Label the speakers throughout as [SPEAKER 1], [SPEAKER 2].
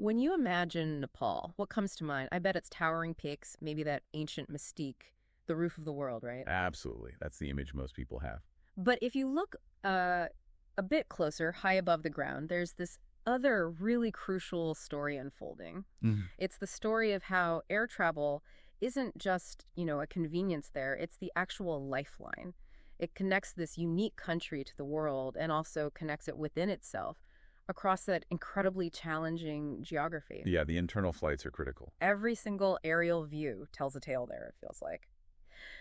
[SPEAKER 1] When you imagine Nepal, what comes to mind? I bet it's towering peaks, maybe that ancient mystique, the roof of the world, right?
[SPEAKER 2] Absolutely. That's the image most people have.
[SPEAKER 1] But if you look a bit closer, high above the ground, there's this other really crucial story unfolding.
[SPEAKER 2] Mhm.
[SPEAKER 1] It's the story of how air travel isn't just, a convenience there, it's the actual lifeline. It connects this unique country to the world and also connects it within itself across that incredibly challenging geography.
[SPEAKER 2] Yeah, the internal flights are critical.
[SPEAKER 1] Every single aerial view tells a tale there, it feels like.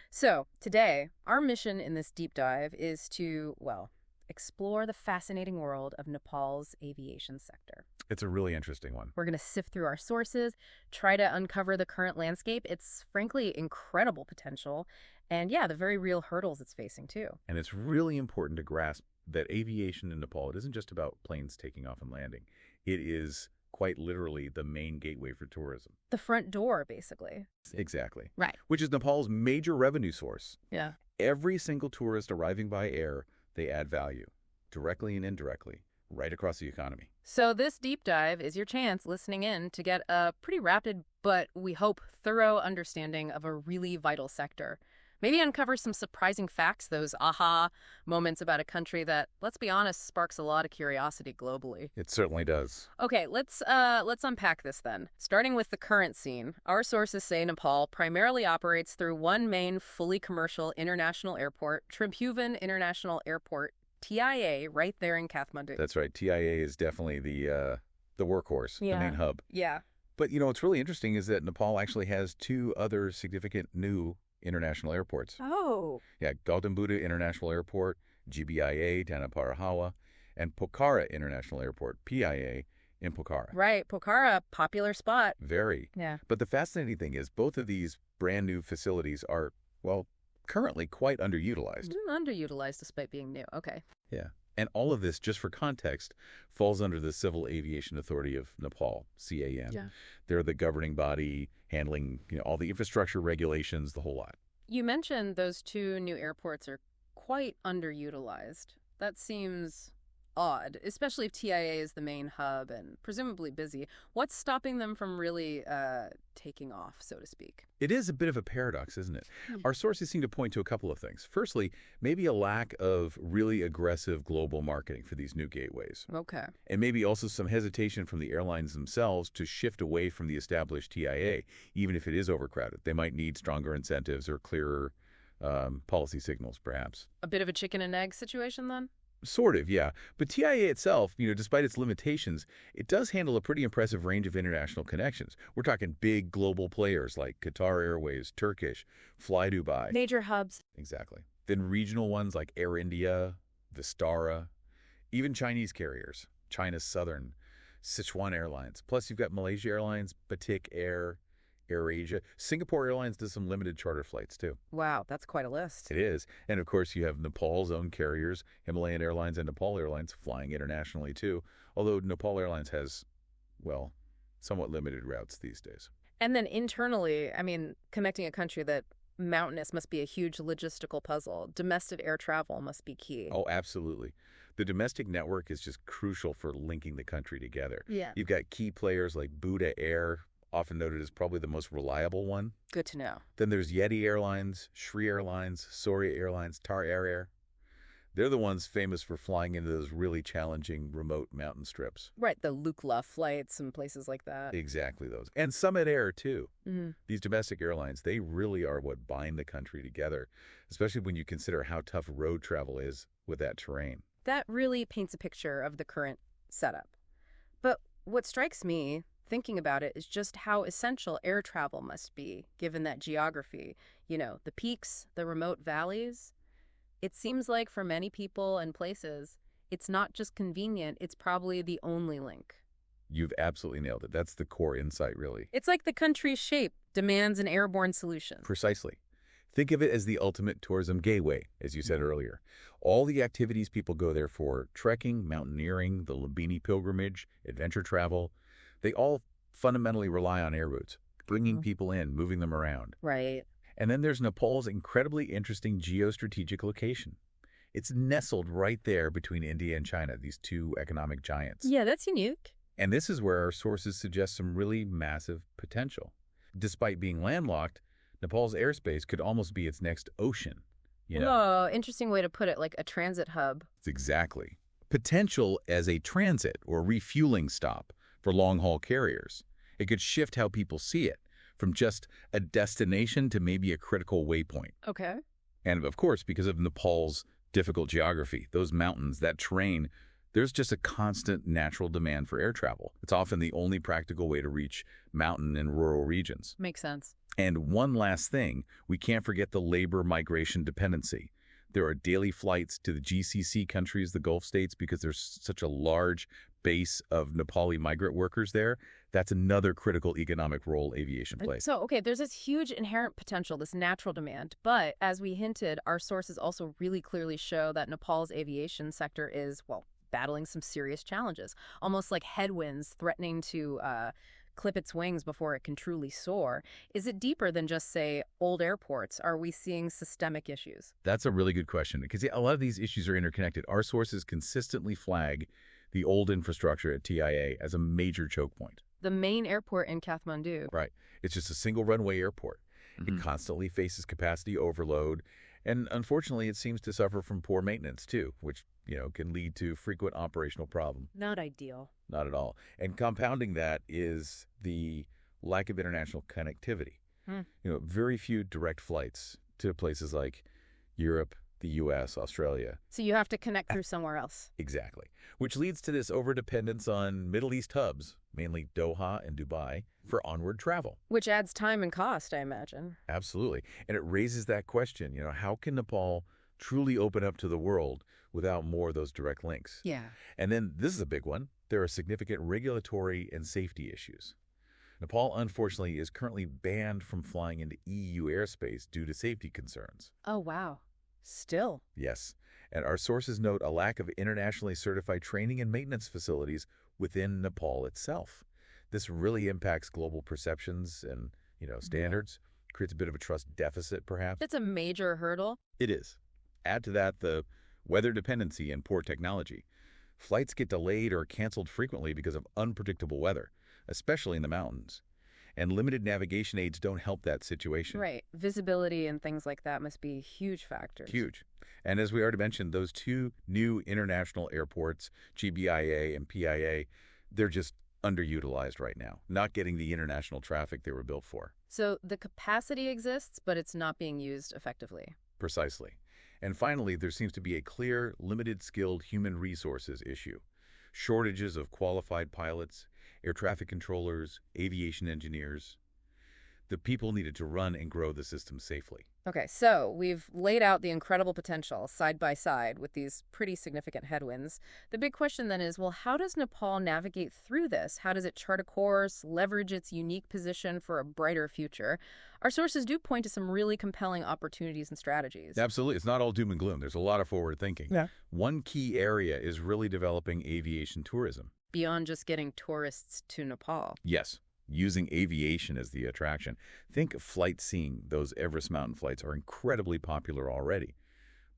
[SPEAKER 1] So, today, our mission in this deep dive is to, well, explore the fascinating world of Nepal's aviation sector.
[SPEAKER 2] It's a really interesting one.
[SPEAKER 1] We're going to sift through our sources, try to uncover the current landscape, its frankly incredible potential, and yeah, the very real hurdles it's facing too.
[SPEAKER 2] And it's really important to grasp that aviation in Nepal, it isn't just about planes taking off and landing. It is quite literally the main gateway for tourism.
[SPEAKER 1] The front door, basically.
[SPEAKER 2] Exactly.
[SPEAKER 1] Right.
[SPEAKER 2] Which is Nepal's major revenue source.
[SPEAKER 1] Yeah.
[SPEAKER 2] Every single tourist arriving by air, they add value, directly and indirectly, right across the economy.
[SPEAKER 1] So this deep dive is your chance listening in to get a pretty rapid, but we hope thorough understanding of a really vital sector. Maybe uncover some surprising facts, those aha moments about a country that, let's be honest, sparks a lot of curiosity globally.
[SPEAKER 2] It certainly does.
[SPEAKER 1] Okay, let's unpack this then. Starting with the current scene, our sources say Nepal primarily operates through one main fully commercial international airport, Tribhuvan International Airport, TIA, right there in Kathmandu.
[SPEAKER 2] That's right. TIA is definitely the workhorse, the main hub.
[SPEAKER 1] Yeah.
[SPEAKER 2] But, what's really interesting is that Nepal actually has two other significant new international airports.
[SPEAKER 1] Oh.
[SPEAKER 2] Yeah, Gautam Buddha International Airport, GBIA, down in Parahawa, and Pokhara International Airport, PIA, in Pokhara.
[SPEAKER 1] Right, Pokhara, popular spot.
[SPEAKER 2] Very.
[SPEAKER 1] Yeah.
[SPEAKER 2] But the fascinating thing is both of these brand new facilities are, well, currently quite underutilized.
[SPEAKER 1] Underutilized despite being new. Okay.
[SPEAKER 2] Yeah. And all of this, just for context, falls under the Civil Aviation Authority of Nepal, CAN.
[SPEAKER 1] Yeah.
[SPEAKER 2] They're the governing body handling, all the infrastructure regulations, the whole lot.
[SPEAKER 1] You mentioned those two new airports are quite underutilized. That seems odd, especially if TIA is the main hub and presumably busy. What's stopping them from really taking off, so to speak?
[SPEAKER 2] It is a bit of a paradox, isn't it? Our sources seem to point to a couple of things. Firstly, maybe a lack of really aggressive global marketing for these new gateways.
[SPEAKER 1] Okay.
[SPEAKER 2] And maybe also some hesitation from the airlines themselves to shift away from the established TIA, even if it is overcrowded. They might need stronger incentives or clearer policy signals, perhaps.
[SPEAKER 1] A bit of a chicken and egg situation, then?
[SPEAKER 2] Sort of, yeah. But TIA itself, despite its limitations, it does handle a pretty impressive range of international connections. We're talking big global players like Qatar Airways, Turkish, Fly Dubai.
[SPEAKER 1] Major hubs.
[SPEAKER 2] Exactly. Then regional ones like Air India, Vistara, even Chinese carriers, China's Southern, Sichuan Airlines. Plus you've got Malaysia Airlines, Batik Air, AirAsia. Singapore Airlines does some limited charter flights, too.
[SPEAKER 1] Wow, that's quite a list.
[SPEAKER 2] It is. And, of course, you have Nepal's own carriers, Himalayan Airlines and Nepal Airlines, flying internationally, too. Although Nepal Airlines has, well, somewhat limited routes these days.
[SPEAKER 1] And then internally, connecting a country that mountainous must be a huge logistical puzzle. Domestic air travel must be key.
[SPEAKER 2] Oh, absolutely. The domestic network is just crucial for linking the country together.
[SPEAKER 1] Yeah.
[SPEAKER 2] You've got key players like Buddha Air, often noted as probably the most reliable one.
[SPEAKER 1] Good to know.
[SPEAKER 2] Then there's Yeti Airlines, Shri Airlines, Soria Airlines, Tar Air. They're the ones famous for flying into those really challenging remote mountain strips.
[SPEAKER 1] Right, the Lukla flights and places like that.
[SPEAKER 2] Exactly those. And Summit Air, too.
[SPEAKER 1] Mm-hmm.
[SPEAKER 2] These domestic airlines, they really are what bind the country together, especially when you consider how tough road travel is with that terrain.
[SPEAKER 1] That really paints a picture of the current setup. But what strikes me, thinking about it, is just how essential air travel must be, given that geography. The peaks, the remote valleys. It seems like for many people and places, it's not just convenient, it's probably the only link.
[SPEAKER 2] You've absolutely nailed it. That's the core insight, really.
[SPEAKER 1] It's like the country's shape demands an airborne solution.
[SPEAKER 2] Precisely. Think of it as the ultimate tourism gateway, as you said earlier. All the activities people go there for, trekking, mountaineering, the Lumbini pilgrimage, adventure travel, they all fundamentally rely on air routes, bringing people in, moving them around.
[SPEAKER 1] Right.
[SPEAKER 2] And then there's Nepal's incredibly interesting geostrategic location. It's nestled right there between India and China, these two economic giants.
[SPEAKER 1] Yeah, that's unique.
[SPEAKER 2] And this is where our sources suggest some really massive potential. Despite being landlocked, Nepal's airspace could almost be its next ocean. You know,
[SPEAKER 1] Whoa, interesting way to put it, like a transit hub.
[SPEAKER 2] it's exactly. Potential as a transit or refueling stop for long-haul carriers. It could shift how people see it, from just a destination to maybe a critical waypoint.
[SPEAKER 1] Okay.
[SPEAKER 2] And of course, because of Nepal's difficult geography, those mountains, that terrain, there's just a constant natural demand for air travel. It's often the only practical way to reach mountain and rural regions.
[SPEAKER 1] Makes sense.
[SPEAKER 2] And one last thing, we can't forget the labor migration dependency. There are daily flights to the GCC countries, the Gulf states, because there's such a large base of Nepali migrant workers there. That's another critical economic role aviation plays.
[SPEAKER 1] So, okay, there's this huge inherent potential, this natural demand. But as we hinted, our sources also really clearly show that Nepal's aviation sector is, well, battling some serious challenges, almost like headwinds threatening to clip its wings before it can truly soar. Is it deeper than just, say, old airports? Are we seeing systemic issues?
[SPEAKER 2] That's a really good question because a lot of these issues are interconnected. Our sources consistently flag the old infrastructure at TIA as a major choke point.
[SPEAKER 1] The main airport in Kathmandu.
[SPEAKER 2] Right. It's just a single runway airport. It constantly faces capacity overload, and unfortunately, it seems to suffer from poor maintenance too, which, can lead to frequent operational problems.
[SPEAKER 1] Not ideal.
[SPEAKER 2] Not at all. And compounding that is the lack of international connectivity. Very few direct flights to places like Europe, the U.S., Australia.
[SPEAKER 1] So you have to connect through somewhere else.
[SPEAKER 2] Exactly. Which leads to this overdependence on Middle East hubs, mainly Doha and Dubai, for onward travel.
[SPEAKER 1] Which adds time and cost, I imagine.
[SPEAKER 2] Absolutely. And it raises that question, how can Nepal truly open up to the world without more of those direct links?
[SPEAKER 1] Yeah.
[SPEAKER 2] And then this is a big one. There are significant regulatory and safety issues. Nepal, unfortunately, is currently banned from flying into EU airspace due to safety concerns.
[SPEAKER 1] Oh, wow. Still.
[SPEAKER 2] Yes. And our sources note a lack of internationally certified training and maintenance facilities within Nepal itself. This really impacts global perceptions and, standards, creates a bit of a trust deficit, perhaps.
[SPEAKER 1] That's a major hurdle.
[SPEAKER 2] It is. Add to that the weather dependency and poor technology. Flights get delayed or canceled frequently because of unpredictable weather, especially in the mountains. And limited navigation aids don't help that situation.
[SPEAKER 1] Right. Visibility and things like that must be huge factors.
[SPEAKER 2] Huge. And as we already mentioned, those two new international airports, GBIA and PIA, they're just underutilized right now, not getting the international traffic they were built for.
[SPEAKER 1] So the capacity exists, but it's not being used effectively.
[SPEAKER 2] Precisely. And finally, there seems to be a clear, limited skilled human resources issue. Shortages of qualified pilots, air traffic controllers, aviation engineers. The people needed to run and grow the system safely.
[SPEAKER 1] Okay, so we've laid out the incredible potential side by side with these pretty significant headwinds. The big question then is, well, how does Nepal navigate through this? How does it chart a course, leverage its unique position for a brighter future? Our sources do point to some really compelling opportunities and strategies.
[SPEAKER 2] Absolutely. It's not all doom and gloom. There's a lot of forward thinking.
[SPEAKER 1] Yeah.
[SPEAKER 2] One key area is really developing aviation tourism.
[SPEAKER 1] Beyond just getting tourists to Nepal.
[SPEAKER 2] Yes. Using aviation as the attraction. Think flight seeing. Those Everest mountain flights are incredibly popular already.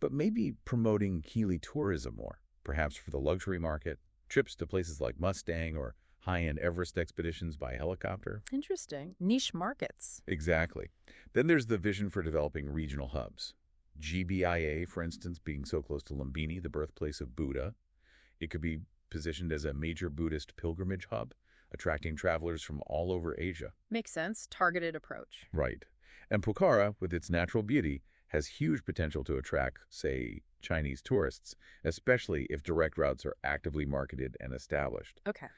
[SPEAKER 2] But maybe promoting Healy tourism more, perhaps for the luxury market, trips to places like Mustang or high-end Everest expeditions by helicopter.
[SPEAKER 1] Interesting. Niche markets.
[SPEAKER 2] Exactly. Then there's the vision for developing regional hubs. GBIA, for instance, being so close to Lumbini, the birthplace of Buddha. It could be positioned as a major Buddhist pilgrimage hub, attracting travelers from all over Asia.
[SPEAKER 1] Makes sense. Targeted approach.
[SPEAKER 2] Right. And Pokhara, with its natural beauty, has huge potential to attract, say, Chinese tourists, especially if direct routes are actively marketed and established.
[SPEAKER 1] Okay.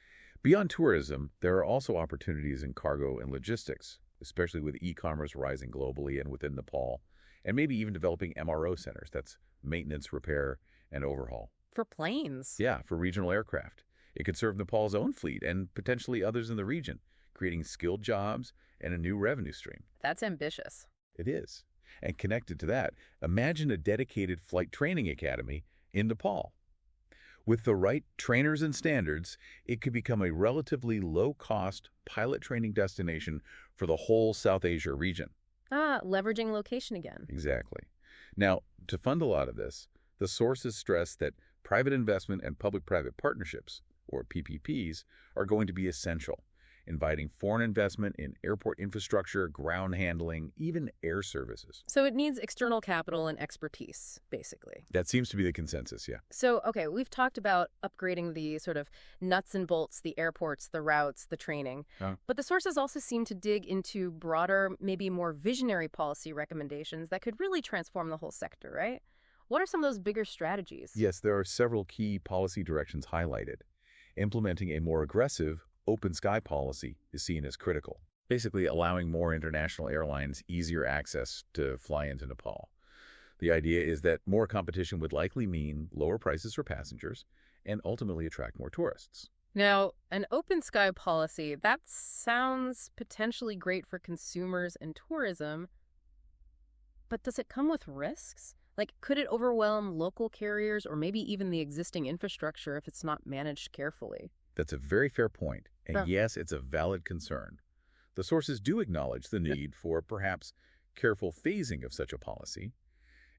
[SPEAKER 2] Beyond tourism, there are also opportunities in cargo and logistics, especially with e-commerce rising globally and within Nepal, and maybe even developing MRO centers, that's maintenance, repair, and overhaul.
[SPEAKER 1] For planes.
[SPEAKER 2] Yeah, for regional aircraft. It could serve Nepal's own fleet and potentially others in the region, creating skilled jobs and a new revenue stream.
[SPEAKER 1] That's ambitious.
[SPEAKER 2] It is. And connected to that, imagine a dedicated flight training academy in Nepal. With the right trainers and standards, it could become a relatively low-cost pilot training destination for the whole South Asia region.
[SPEAKER 1] Leveraging location again.
[SPEAKER 2] Exactly. Now, to fund a lot of this, the sources stress that private investment and public-private partnerships, or PPPs, are going to be essential, inviting foreign investment in airport infrastructure, ground handling, even air services.
[SPEAKER 1] So it needs external capital and expertise, basically.
[SPEAKER 2] That seems to be the consensus, yeah.
[SPEAKER 1] So, okay, we've talked about upgrading the sort of nuts and bolts, the airports, the routes, the training. But the sources also seem to dig into broader, maybe more visionary policy recommendations that could really transform the whole sector, right? What are some of those bigger strategies?
[SPEAKER 2] Yes, there are several key policy directions highlighted. Implementing a more aggressive, open sky policy is seen as critical, basically allowing more international airlines easier access to fly into Nepal. The idea is that more competition would likely mean lower prices for passengers and ultimately attract more tourists.
[SPEAKER 1] Now, an open sky policy, that sounds potentially great for consumers and tourism, but does it come with risks? Like, could it overwhelm local carriers or maybe even the existing infrastructure if it's not managed carefully?
[SPEAKER 2] That's a very fair point,
[SPEAKER 1] Huh.
[SPEAKER 2] and yes, it's a valid concern. The sources do acknowledge the need for perhaps careful phasing of such a policy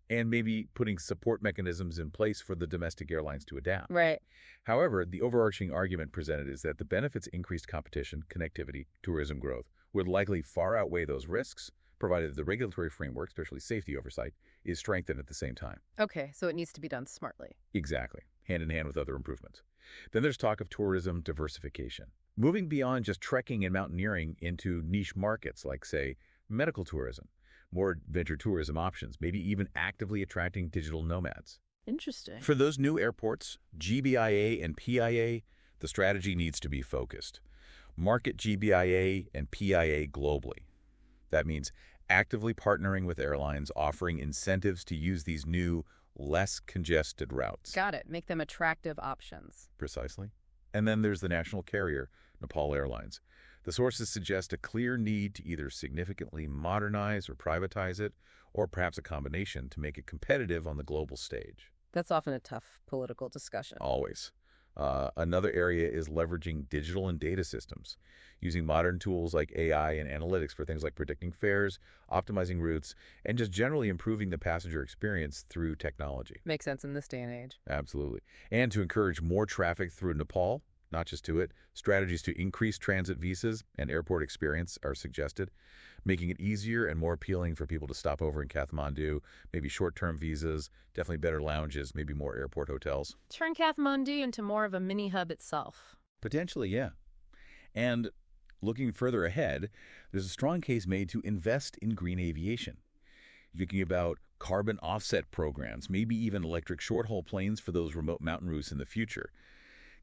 [SPEAKER 2] and maybe putting support mechanisms in place for the domestic airlines to adapt.
[SPEAKER 1] Right.
[SPEAKER 2] However, the overarching argument presented is that the benefits increased competition, connectivity, tourism growth would likely far outweigh those risks, provided the regulatory framework, especially safety oversight, is strengthened at the same time.
[SPEAKER 1] Okay, so it needs to be done smartly.
[SPEAKER 2] Exactly, hand in hand with other improvements. Then there's talk of tourism diversification, moving beyond just trekking and mountaineering into niche markets like, say, medical tourism, more adventure tourism options, maybe even actively attracting digital nomads.
[SPEAKER 1] Interesting.
[SPEAKER 2] For those new airports, GBIA and PIA, the strategy needs to be focused. Market GBIA and PIA globally. That means actively partnering with airlines, offering incentives to use these new, less congested routes.
[SPEAKER 1] Got it. Make them attractive options.
[SPEAKER 2] Precisely. And then there's the national carrier, Nepal Airlines. The sources suggest a clear need to either significantly modernize or privatize it, or perhaps a combination to make it competitive on the global stage.
[SPEAKER 1] That's often a tough political discussion.
[SPEAKER 2] Always. Another area is leveraging digital and data systems, using modern tools like AI and analytics for things like predicting fares, optimizing routes, and just generally improving the passenger experience through technology.
[SPEAKER 1] Makes sense in this day and age.
[SPEAKER 2] Absolutely. And to encourage more traffic through Nepal, not just to it, strategies to increase transit visas and airport experience are suggested, making it easier and more appealing for people to stop over in Kathmandu, maybe short-term visas, definitely better lounges, maybe more airport hotels.
[SPEAKER 1] Turn Kathmandu into more of a mini hub itself.
[SPEAKER 2] Potentially, yeah. And looking further ahead, there's a strong case made to invest in green aviation. Thinking about carbon offset programs, maybe even electric short-haul planes for those remote mountain routes in the future.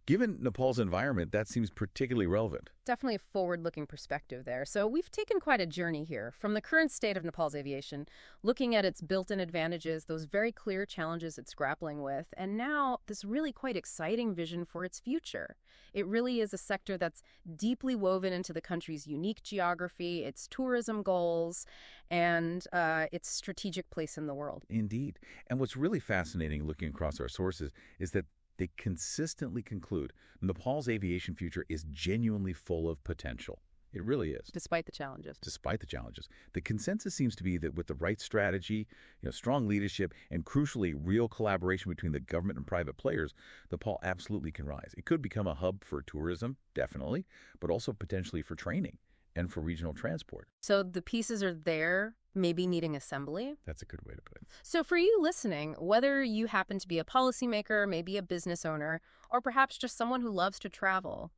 [SPEAKER 2] Given Nepal's environment, that seems particularly relevant.
[SPEAKER 1] Definitely a forward-looking perspective there. So we've taken quite a journey here from the current state of Nepal's aviation, looking at its built-in advantages, those very clear challenges it's grappling with, and now this really quite exciting vision for its future. It really is a sector that's deeply woven into the country's unique geography, its tourism goals, and its strategic place in the world.
[SPEAKER 2] Indeed. And what's really fascinating looking across our sources is that they consistently conclude Nepal's aviation future is genuinely full of potential. It really is.
[SPEAKER 1] Despite the challenges.
[SPEAKER 2] Despite the challenges. The consensus seems to be that with the right strategy, strong leadership, and crucially, real collaboration between the government and private players, Nepal absolutely can rise. It could become a hub for tourism, definitely, but also potentially for training and for regional transport.
[SPEAKER 1] So the pieces are there, maybe needing assembly.
[SPEAKER 2] That's a good way to put it.
[SPEAKER 1] So for you listening, whether you happen to be a policymaker, maybe a business owner, or perhaps just someone who loves to travel,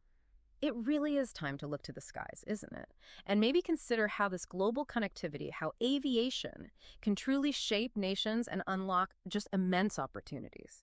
[SPEAKER 1] it really is time to look to the skies, isn't it? And maybe consider how this global connectivity, how aviation can truly shape nations and unlock just immense opportunities.